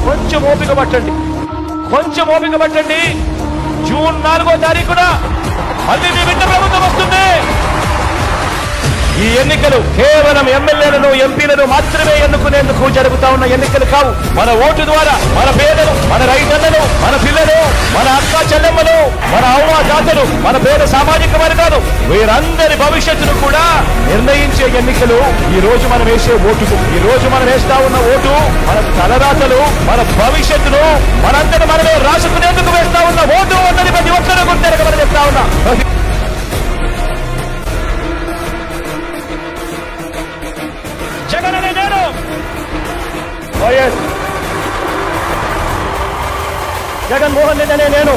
కొంచెం ఓపిక పట్టండి, కొంచెం ఓపిక పట్టండి. జూన్ 4వ తారీఖున మళ్ళీ మీ బిడ్డ ప్రభుత్వం వస్తుంది. ఈ ఎన్నికలు కేవలం ఎమ్మెల్యేలను ఎంపీలను మాత్రమే ఎన్నుకునేందుకు జరుగుతా ఉన్న ఎన్నికలు కావు. మన ఓటు ద్వారా మన పేదలు, మన రైతన్నలు, మన పిల్లలు, మన అక్క చెల్లెమ్మలు, మన అవ్వాతాతలు, మన పేద సామాజిక వర్గాలు, వీరందరి భవిష్యత్తును కూడా నిర్ణయించే ఎన్నికలు ఈ రోజు మనం వేసే ఓటుకు. ఈ రోజు మనం వేస్తా ఉన్న ఓటు మన తలరాతలు, మన భవిష్యత్తును మనందరూ మనమే రాసుకునేందుకు వేస్తా ఉన్న ఓటు అన్నది ప్రతి ఒక్కరూ గుర్తెరగమని చెప్తా ఉన్నా. జగన్ అనే నేను, వైఎస్ జగన్మోహన్ రెడ్డి అనే నేను